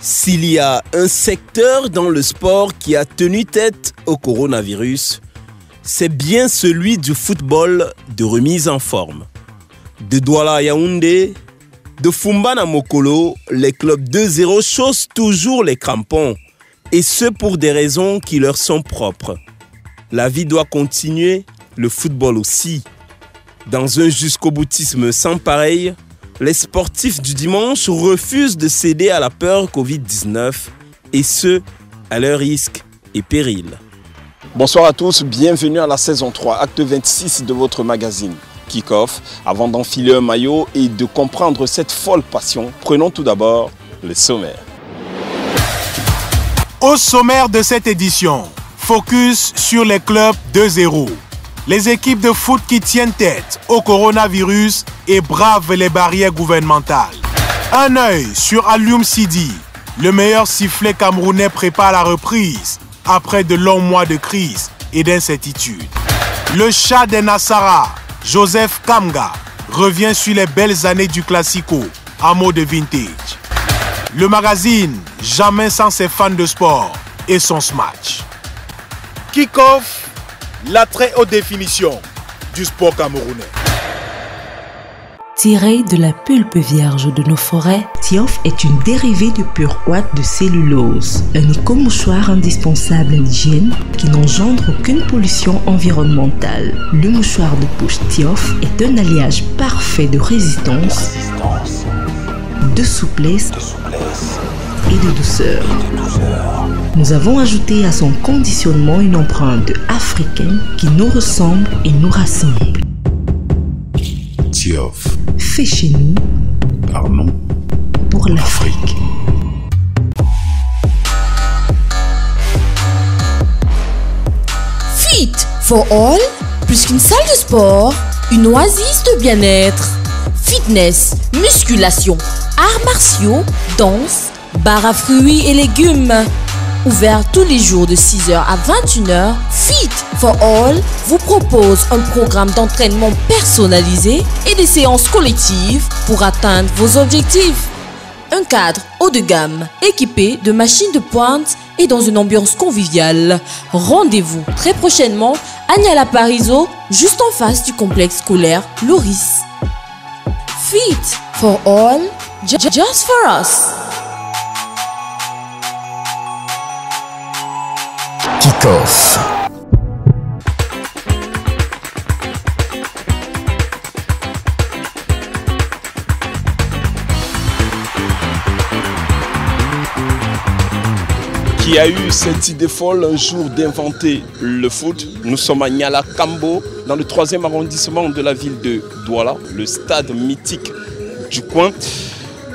S'il y a un secteur dans le sport qui a tenu tête au coronavirus, c'est bien celui du football de remise en forme. De Douala à Yaoundé, de Fumbana à Mokolo, les clubs 2-0 chaussent toujours les crampons, et ce pour des raisons qui leur sont propres. La vie doit continuer, le football aussi. Dans un jusqu'au-boutisme sans pareil, les sportifs du dimanche refusent de céder à la peur Covid-19, et ce, à leur risque et péril. Bonsoir à tous, bienvenue à la saison 3, acte 26 de votre magazine Kick-Off. Avant d'enfiler un maillot et de comprendre cette folle passion, prenons tout d'abord le sommaire. Au sommaire de cette édition, focus sur les clubs 2-0. Les équipes de foot qui tiennent tête au coronavirus et bravent les barrières gouvernementales. Un œil sur Alioum Sidi. Le meilleur sifflet camerounais prépare la reprise après de longs mois de crise et d'incertitude. Le chat des Nassara, Joseph Kamga, revient sur les belles années du Classico, à mot de vintage. Le magazine, jamais sans ses fans de sport et son smash. Kick-Off, la très haute définition du sport camerounais. Tiré de la pulpe vierge de nos forêts, Tiof est une dérivée de pure ouate de cellulose, un éco-mouchoir indispensable à l'hygiène qui n'engendre aucune pollution environnementale. Le mouchoir de poche Tiof est un alliage parfait de résistance, de souplesse et de douceur. Nous avons ajouté à son conditionnement une empreinte africaine qui nous ressemble et nous rassemble. Tiof. Fait chez nous, Parlons pour l'Afrique. Fit for all, plus qu'une salle de sport, une oasis de bien-être. Fitness, musculation, arts martiaux, danse, bar à fruits et légumes. Ouvert tous les jours de 6h à 21h, Fit for All vous propose un programme d'entraînement personnalisé et des séances collectives pour atteindre vos objectifs. Un cadre haut de gamme, équipé de machines de pointe et dans une ambiance conviviale. Rendez-vous très prochainement à Niala Parizeau, juste en face du complexe scolaire Loris. Fit for All, just for us. Kick-Off. Qui a eu cette idée folle un jour d'inventer le foot? Nous sommes à Niala Kambo, dans le 3e arrondissement de la ville de Douala, le stade mythique du coin.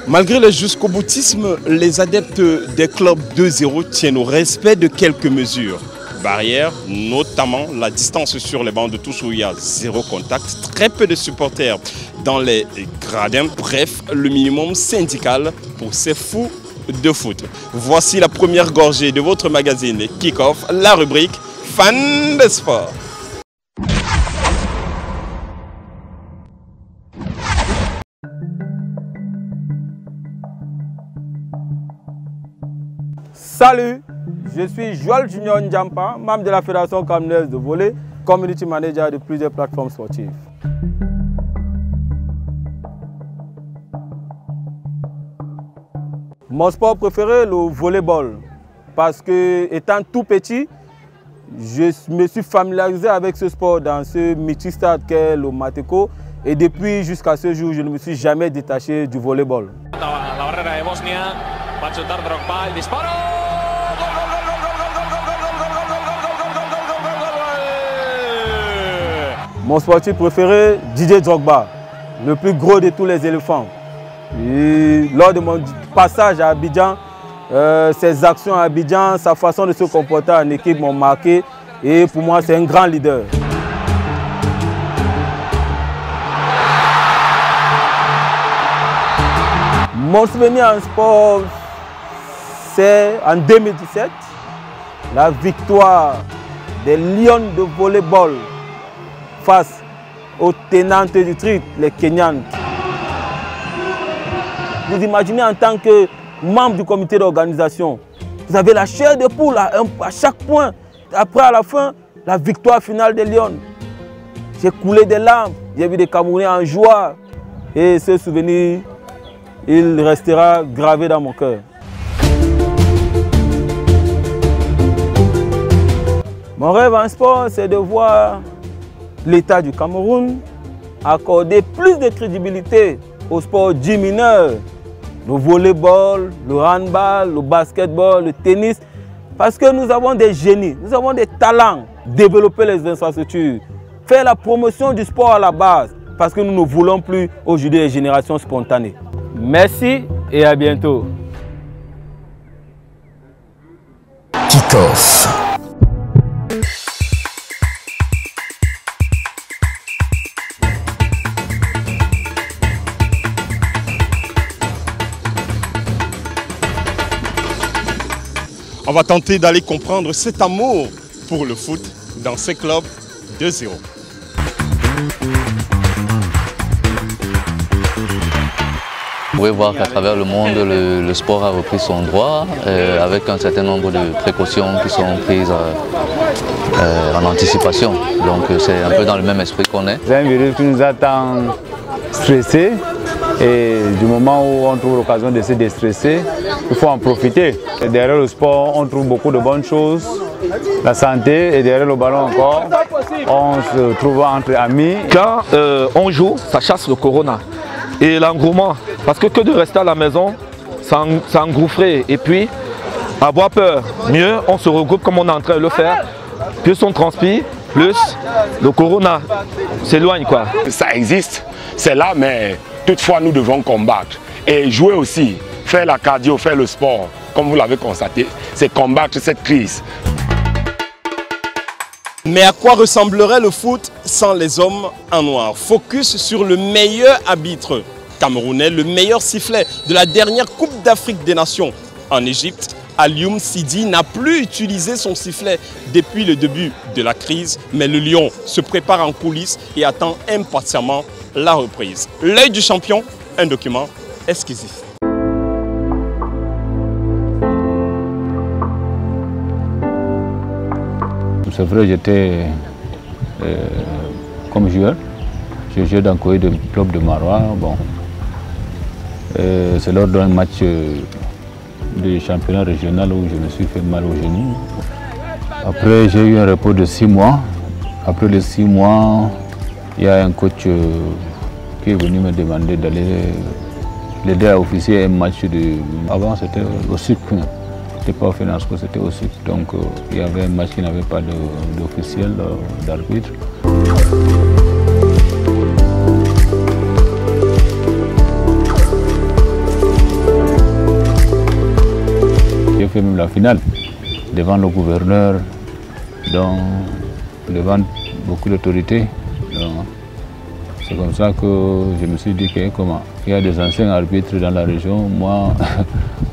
Malgré le jusqu'au-boutisme, les adeptes des clubs 2-0 tiennent au respect de quelques mesures. Barrières, notamment la distance sur les bancs de touche où il y a zéro contact, très peu de supporters dans les gradins, bref, le minimum syndical pour ces fous de foot. Voici la première gorgée de votre magazine Kick-Off, la rubrique Fan de sport. Salut, je suis Joël Junior Ndjampa, membre de la Fédération camerounaise de volley, community manager de plusieurs plateformes sportives. Mon sport préféré, le volleyball, parce que étant tout petit, je me suis familiarisé avec ce sport dans ce mythique stade qu'est le Mateko, et depuis jusqu'à ce jour, je ne me suis jamais détaché du volleyball. La barrera de Bosnia, va a chutar Drogba, el disparo. Mon sportif préféré, Didier Drogba, le plus gros de tous les éléphants. Et lors de mon passage à Abidjan, ses actions à Abidjan, sa façon de se comporter en équipe m'ont marqué. Et pour moi, c'est un grand leader. Mon souvenir en sport, c'est en 2017, la victoire des Lions de volleyball face aux tenantes du titre, les Kenyans. Vous imaginez en tant que membres du comité d'organisation. Vous avez la chair de poule à chaque point. Après, à la fin, la victoire finale des Lions. J'ai coulé des larmes, j'ai vu des Camerounais en joie. Et ce souvenir, il restera gravé dans mon cœur. Mon rêve en sport, c'est de voir l'État du Cameroun accorder plus de crédibilité au sport dit mineur. Le volleyball, le handball, le basketball, le tennis. Parce que nous avons des génies, nous avons des talents. Développer les infrastructures, faire la promotion du sport à la base. Parce que nous ne voulons plus aujourd'hui les générations spontanées. Merci et à bientôt. Kick-off. On va tenter d'aller comprendre cet amour pour le foot dans ces clubs 2-0. Vous pouvez voir qu'à travers le monde, le sport a repris son droit avec un certain nombre de précautions qui sont prises en anticipation. Donc c'est un peu dans le même esprit qu'on est. C'est un virus qui nous a tant stressés et du moment où on trouve l'occasion de se déstresser, il faut en profiter. Et derrière le sport, on trouve beaucoup de bonnes choses, la santé et derrière le ballon encore, on se trouve entre amis. Quand on joue, ça chasse le corona. Et l'engouement, parce que de rester à la maison, s'engouffrer et puis avoir peur. Mieux, on se regroupe comme on est en train de le faire. Plus on transpire, plus le corona s'éloigne, quoi. Ça existe, c'est là, mais toutefois nous devons combattre. Et jouer aussi, faire la cardio, faire le sport, comme vous l'avez constaté, c'est combattre cette crise. Mais à quoi ressemblerait le foot sans les hommes en noir? Focus sur le meilleur arbitre camerounais, le meilleur sifflet de la dernière Coupe d'Afrique des Nations en Égypte. Alioune Sidi n'a plus utilisé son sifflet depuis le début de la crise, mais le Lion se prépare en coulisses et attend impatiemment la reprise. L'œil du champion, un document exclusif. C'est vrai, j'étais comme joueur. Je jouais dans le de club de Marois. Bon. C'est lors d'un match du championnat régional où je me suis fait mal au genou. Après, j'ai eu un repos de 6 mois. Après les 6 mois, il y a un coach qui est venu me demander d'aller l'aider à officier un match de... Avant, c'était au SUC. C'était pas au Financo, c'était au SUC. Donc, il y avait un match qui n'avait pas d'officiel d'arbitre. J'ai fait même la finale devant le gouverneur, devant beaucoup d'autorités. C'est comme ça que je me suis dit que comment il y a des anciens arbitres dans la région, moi,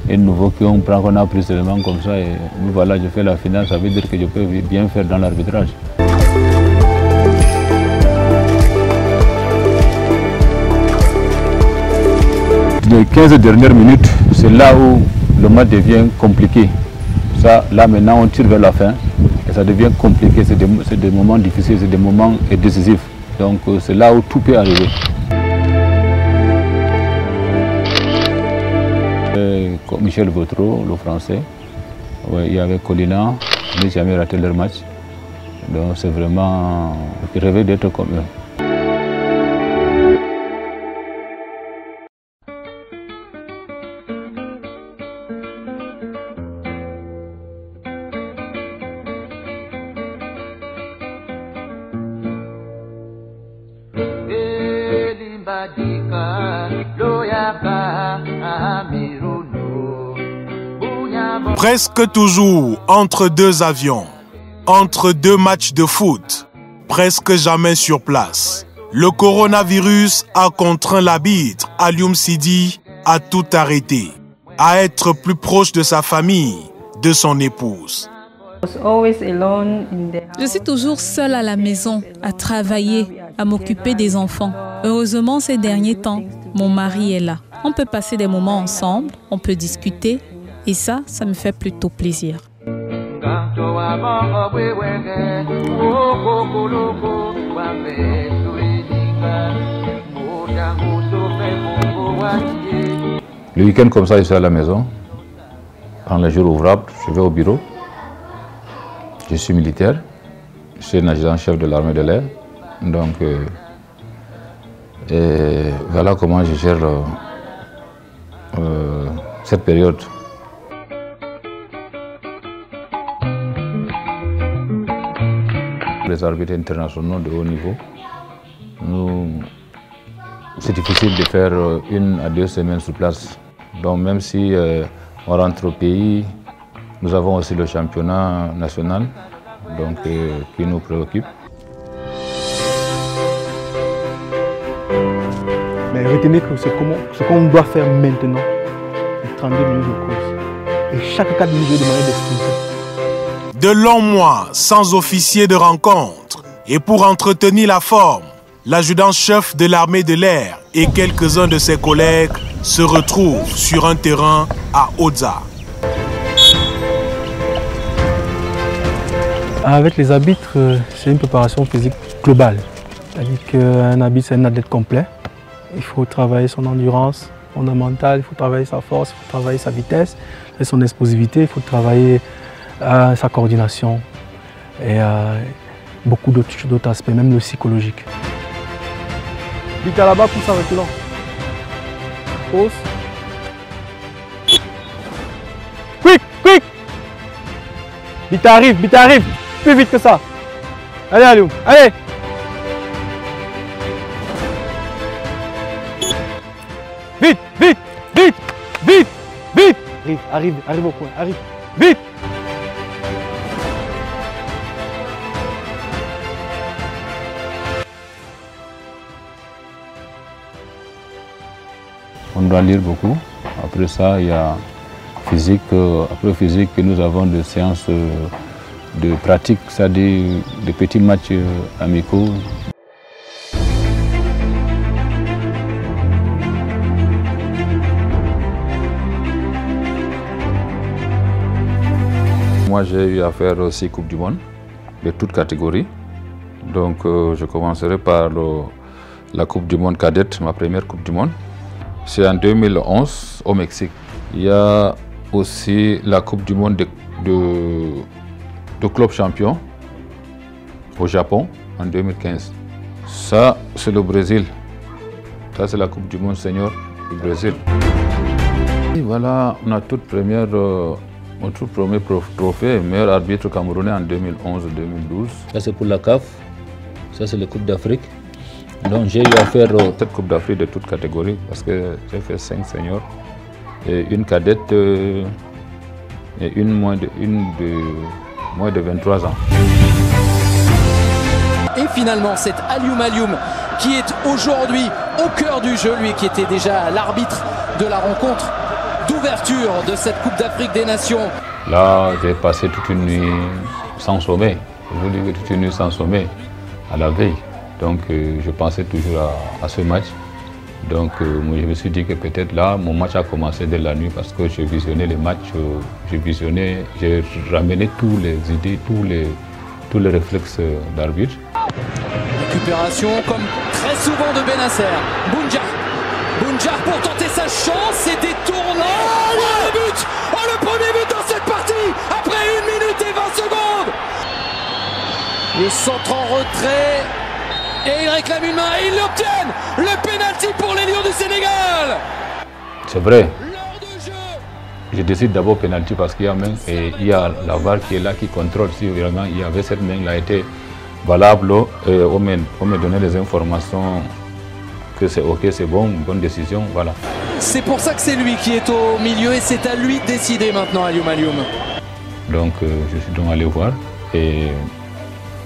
et nouveau qu'on prend, qu'on a pris seulement comme ça. Et voilà, je fais la finale, ça veut dire que je peux bien faire dans l'arbitrage. Les 15 dernières minutes, c'est là où le match devient compliqué. Ça, là maintenant, on tire vers la fin et ça devient compliqué. C'est des moments difficiles, c'est des moments décisifs. Donc c'est là où tout peut arriver. Michel Vautreau, le français, ouais, il y avait Colina, ils n'ont jamais raté leur match. Donc c'est vraiment, ils rêvaient d'être comme eux. Presque toujours entre deux avions, entre deux matchs de foot, presque jamais sur place. Le coronavirus a contraint l'arbitre Alioune Sidi à tout arrêter, à être plus proche de sa famille, de son épouse. Je suis toujours seule à la maison, à travailler, à m'occuper des enfants. Heureusement, ces derniers temps, mon mari est là. On peut passer des moments ensemble, on peut discuter et ça me fait plutôt plaisir. Le week-end comme ça, je suis à la maison. Dans les jours ouvrables, je vais au bureau. Je suis militaire. Je suis l'adjudant-chef de l'armée de l'air. Donc, et voilà comment je gère cette période. Les arbitres internationaux de haut niveau, c'est difficile de faire 1 à 2 semaines sur place. Donc même si on rentre au pays, nous avons aussi le championnat national donc, qui nous préoccupe. Mais retenez que ce qu'on doit faire maintenant, c'est 32 minutes de course. Et chaque 4 minutes, je vais demander d'expliquer. De longs mois sans officier de rencontre. Et pour entretenir la forme, l'adjudant-chef de l'armée de l'air et quelques-uns de ses collègues se retrouvent sur un terrain à Oza. Avec les arbitres, c'est une préparation physique globale. C'est-à-dire qu'un arbitre, c'est un athlète complet. Il faut travailler son endurance fondamentale, il faut travailler sa force, il faut travailler sa vitesse et son explosivité, il faut travailler sa coordination et beaucoup d'autres aspects, même le psychologique. Vite à là-bas, pousse en reculant. Pause. Quick, quick. Vite arrive, plus vite que ça. Allez, Alioum, allez. Vite, vite, vite, vite, vite. Arrive au point, arrive, vite. On doit lire beaucoup. Après ça, il y a physique. Après physique, nous avons des séances de pratique, c'est-à-dire des petits matchs amicaux. Moi, j'ai eu à faire aussi Coupe du Monde, de toutes catégories. Donc, je commencerai par la Coupe du Monde cadette, ma première Coupe du Monde. C'est en 2011 au Mexique. Il y a aussi la Coupe du Monde de club champion au Japon en 2015. Ça, c'est le Brésil. Ça, c'est la Coupe du Monde senior du Brésil. Et voilà, on a notre premier trophée, meilleur arbitre camerounais en 2011-2012. Ça, c'est pour la CAF. Ça, c'est la Coupe d'Afrique. Donc j'ai eu à faire cette Coupe d'Afrique de toutes catégories parce que j'ai fait 5 seniors et une cadette et une moins de 23 ans. Et finalement, c'est Alioum qui est aujourd'hui au cœur du jeu, lui qui était déjà l'arbitre de la rencontre d'ouverture de cette Coupe d'Afrique des Nations. Là, j'ai passé toute une nuit sans sommeil. Je vous dis que toute une nuit sans sommeil à la veille. Donc je pensais toujours à ce match. Donc moi, je me suis dit que peut-être là, mon match a commencé dès la nuit parce que j'ai visionné les matchs, j'ai ramené toutes les idées, tous les réflexes d'arbitre. Récupération comme très souvent de Benasser. Bounjar pour tenter sa chance et détournant. Oh, le but! Oh, le premier but dans cette partie après 1 minute et 20 secondes. Le centre en retrait. Et ils réclament une main et ils l'obtiennent. Le pénalty pour les Lions du Sénégal. C'est vrai. Je décide d'abord pénalty parce qu'il y a main et il y a la VAR qui est là qui contrôle si vraiment il y avait cette main, elle a été valable et on me donnait les informations que c'est ok, c'est bon, une bonne décision, voilà. C'est pour ça que c'est lui qui est au milieu et c'est à lui de décider maintenant, Alioum. Donc je suis donc allé voir et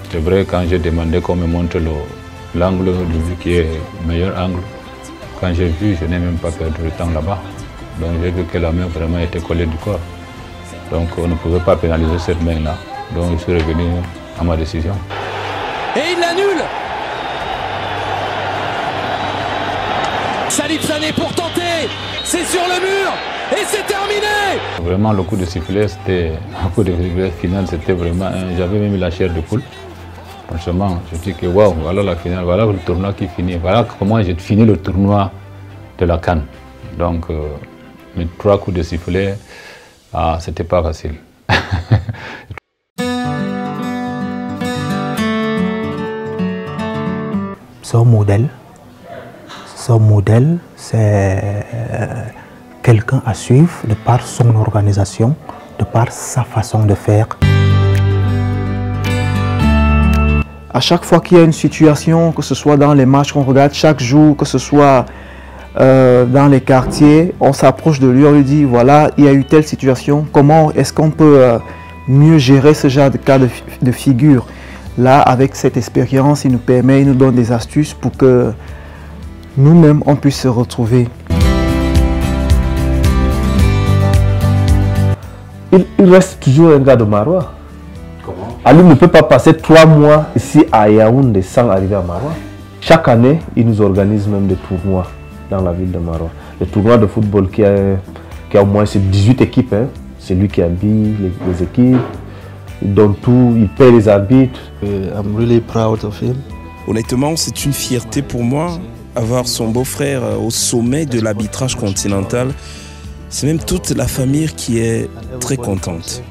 c'est vrai quand j'ai demandé qu'on me montre l'angle de vue qui est le meilleur angle, quand j'ai vu, je n'ai même pas perdu le temps là-bas. Donc j'ai vu que la main vraiment était collée du corps. Donc on ne pouvait pas pénaliser cette main-là. Donc je suis revenu à ma décision. Et il l'annule. Salif Sané pour tenter. c'est sur le mur et c'est terminé. Vraiment le coup de sifflet, c'était un coup de sifflet final, c'était vraiment, j'avais même la chair de poule. Franchement, je dis que waouh, voilà la finale, voilà le tournoi qui finit, voilà comment j'ai fini le tournoi de la CAN. Donc mes 3 coups de sifflet, c'était pas facile. C'est un modèle. C'est quelqu'un à suivre de par son organisation, de par sa façon de faire. À chaque fois qu'il y a une situation, que ce soit dans les matchs qu'on regarde chaque jour, que ce soit dans les quartiers, on s'approche de lui, on lui dit voilà, il y a eu telle situation, comment est-ce qu'on peut mieux gérer ce genre de cas de figure. Là, avec cette expérience, il nous donne des astuces pour que nous-mêmes, on puisse se retrouver. Il reste toujours un gars de Marois. Comment? Ali ne peut pas passer 3 mois ici à Yaoundé sans arriver à Marois. Chaque année, il nous organise même des tournois dans la ville de Marois. Le tournoi de football qui a au moins 18 équipes. Hein. C'est lui qui habille les équipes. Il donne tout, il paie les arbitres. I'm really proud of him. Honnêtement, c'est une fierté pour moi, avoir son beau-frère au sommet de l'arbitrage continental. C'est même toute la famille qui est très contente.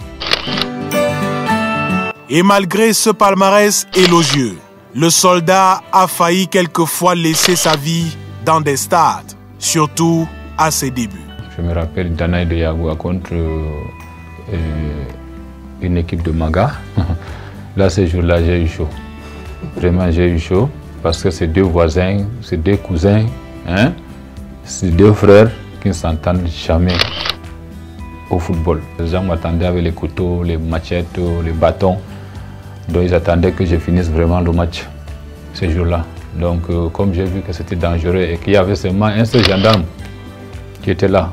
Et malgré ce palmarès élogieux, le soldat a failli quelquefois laisser sa vie dans des stades, surtout à ses débuts. Je me rappelle Danaï de Yagoua contre une équipe de Maga. Là, ce jour-là, j'ai eu chaud. Vraiment, j'ai eu chaud parce que c'est 2 voisins, c'est 2 cousins, hein? C'est 2 frères qui ne s'entendent jamais au football. Les gens m'attendaient avec les couteaux, les machettes, les bâtons. Donc, ils attendaient que je finisse vraiment le match ce jour-là. Donc, comme j'ai vu que c'était dangereux et qu'il y avait seulement un seul gendarme qui était là,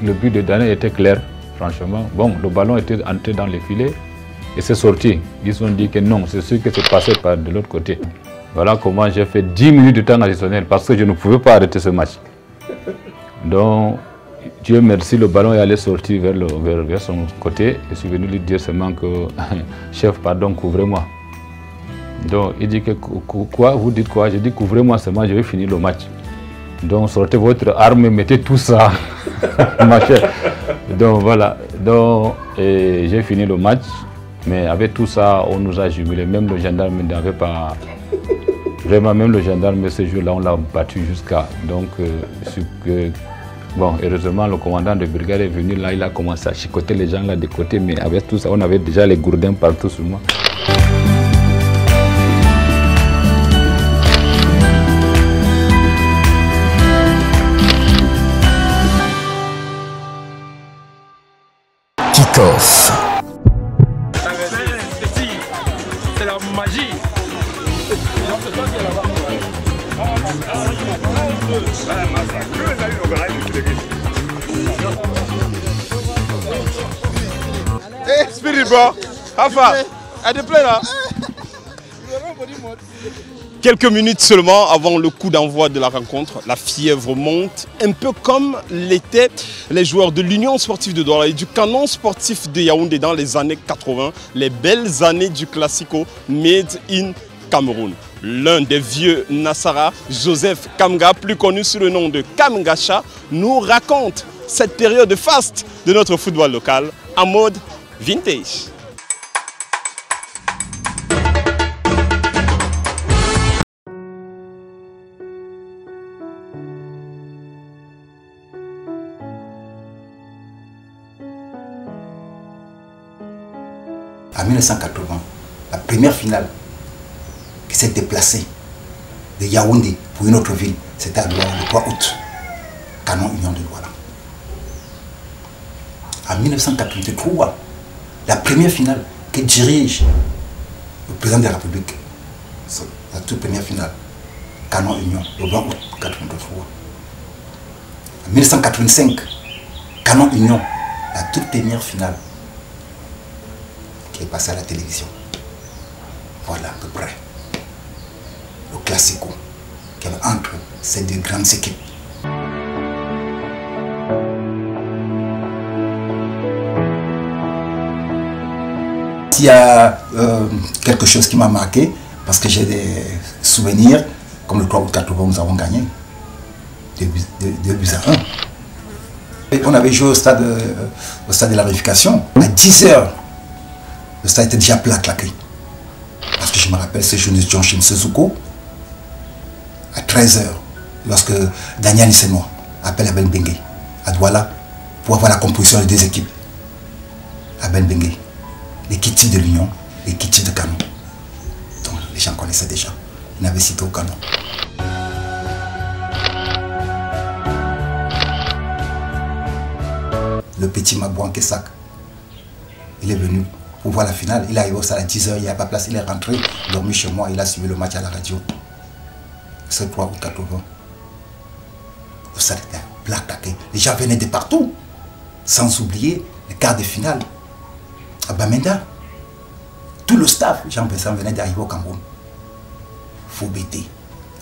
le but de Danaï était clair. Franchement, bon, le ballon était entré dans les filets et c'est sorti. Ils ont dit que non, c'est ce qui s'est passé par de l'autre côté. Voilà comment j'ai fait 10 minutes de temps additionnel parce que je ne pouvais pas arrêter ce match. Donc, Dieu merci, le ballon est allé sortir vers son côté et je suis venu lui dire seulement que, chef, pardon, couvrez-moi. Donc, il dit que quoi, vous dites quoi? J'ai dit couvrez-moi seulement, je vais finir le match. Donc, sortez votre arme, mettez tout ça, ma chère. Donc voilà, donc j'ai fini le match, mais avec tout ça, on nous a jubilé. Même le gendarme n'avait pas... Vraiment, même le gendarme, ce jour-là, on l'a battu jusqu'à... Donc, bon, heureusement, le commandant de brigade est venu là, il a commencé à chicoter les gens là de côté, mais avec tout ça, on avait déjà les gourdins partout sur moi. Kick-off. C'est la magie. Hey, Spirit bro, how far? I dey play là. Quelques minutes seulement avant le coup d'envoi de la rencontre, la fièvre monte, un peu comme l'étaient les joueurs de l'Union sportive de Douala et du Canon sportif de Yaoundé dans les années 80, les belles années du Classico Made in Cameroun. L'un des vieux Nassara, Joseph Kamga, plus connu sous le nom de Kamgacha, nous raconte cette période faste de notre football local en mode vintage. En 1980, la première finale qui s'est déplacée de Yaoundé pour une autre ville, c'était à Douala le 3 août, Canon Union de Douala. En 1983, la première finale que dirige le président de la République, la toute première finale, Canon Union, le 20 août 1983. En 1985, Canon Union, la toute première finale qui est passée à la télévision. Voilà à peu près le classico qu'il y avait entre ces 2 grandes équipes. il y a quelque chose qui m'a marqué, parce que j'ai des souvenirs, comme le 3 août 80, nous avons gagné 2 buts à 1. Et on avait joué au stade de la Réunification. À 10 h, le stade était déjà plein claqué. Parce que je me rappelle ce jour de Johnshin Suzuko, à 13 h, lorsque Daniel Nissenoi appelle Abel Bengue à Douala pour avoir la composition des 2 équipes. Abel Bengue, l'équipe type de l'Union, l'équipe type de Canon. Donc les gens connaissaient déjà. Ils n'avaient cité au Canon. Le petit Mabouan Kesak, il est venu pour voir la finale. Il est arrivé au stade à 10 h, il n'y a pas place, il est rentré, dormi chez moi, il a suivi le match à la radio. C'est 3 août 80. Le stade était plaqué. Les gens venaient de partout. Sans oublier les quarts de finale à Bamenda. Tout le staff, Jean Besson venait d'arriver au Cameroun. Fobété,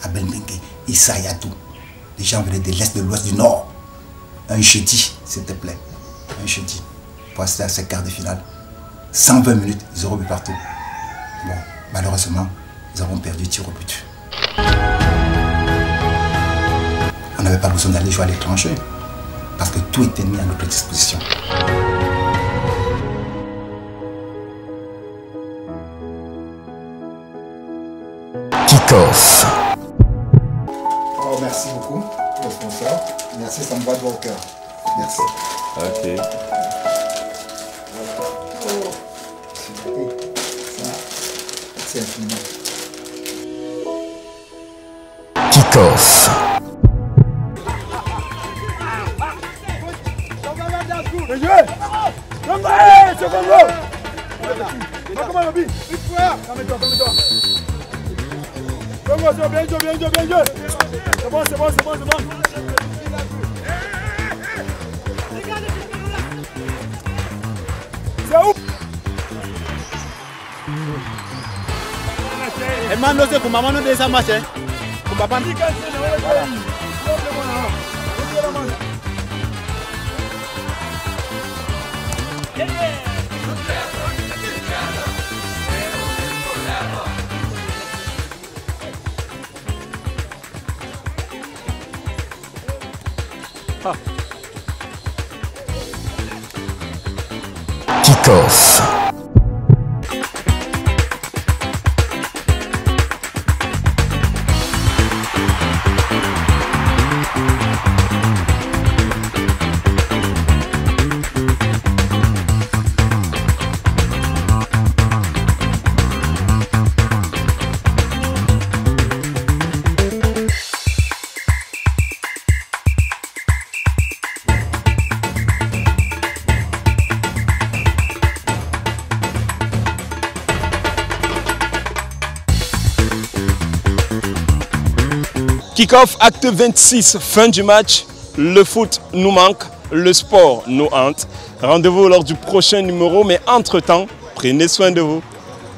Abel Bengue, Issa Yatou. Les gens venaient de l'est, de l'ouest, du nord. Un jeudi, s'il te plaît. Un jeudi. Pour assister à ces quarts de finale. 120 minutes, 0 but partout. Bon, malheureusement, nous avons perdu tir au but. On n'avait pas besoin d'aller jouer à l'étranger. Parce que tout était mis à notre disposition. Kick-off. Oh, merci beaucoup, le sponsor. Merci, ça me va droit au cœur. Merci. Ok. C'est infiniment. Kick-off. C'est bon, c'est bon, c'est bon, c'est bon. C'est où? Et maintenant, c'est pour maman nous déjà marcher. Pour papa. Kick-off. Kick-off, acte 26, fin du match. Le foot nous manque, le sport nous hante. Rendez-vous lors du prochain numéro, mais entre-temps, prenez soin de vous.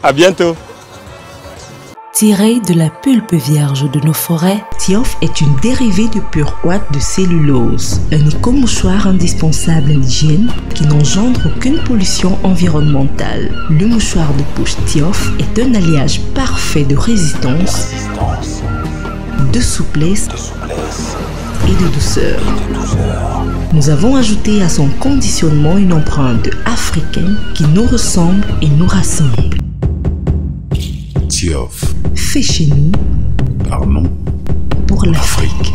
À bientôt. Tiré de la pulpe vierge de nos forêts, Tiof est une dérivée de pure ouate de cellulose, un éco-mouchoir indispensable à l'hygiène qui n'engendre aucune pollution environnementale. Le mouchoir de poche Tiof est un alliage parfait de résistance, de souplesse et de douceur. Nous avons ajouté à son conditionnement une empreinte africaine qui nous ressemble et nous rassemble. Tiof. Fait chez nous, Pardon. pour l'Afrique.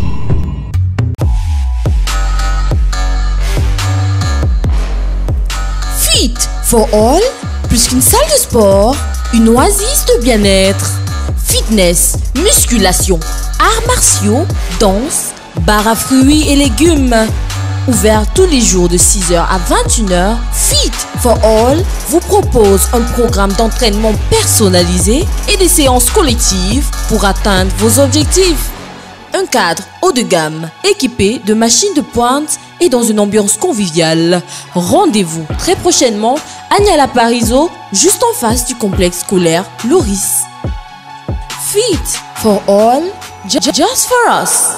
Fit for all, plus qu'une salle de sport, une oasis de bien-être. Fitness, musculation, arts martiaux, danse, bar à fruits et légumes. Ouvert tous les jours de 6 h à 21 h, Fit for All vous propose un programme d'entraînement personnalisé et des séances collectives pour atteindre vos objectifs. Un cadre haut de gamme, équipé de machines de pointe et dans une ambiance conviviale. Rendez-vous très prochainement à Niala Parizeau, juste en face du complexe scolaire Loris. Fit for all, just for us.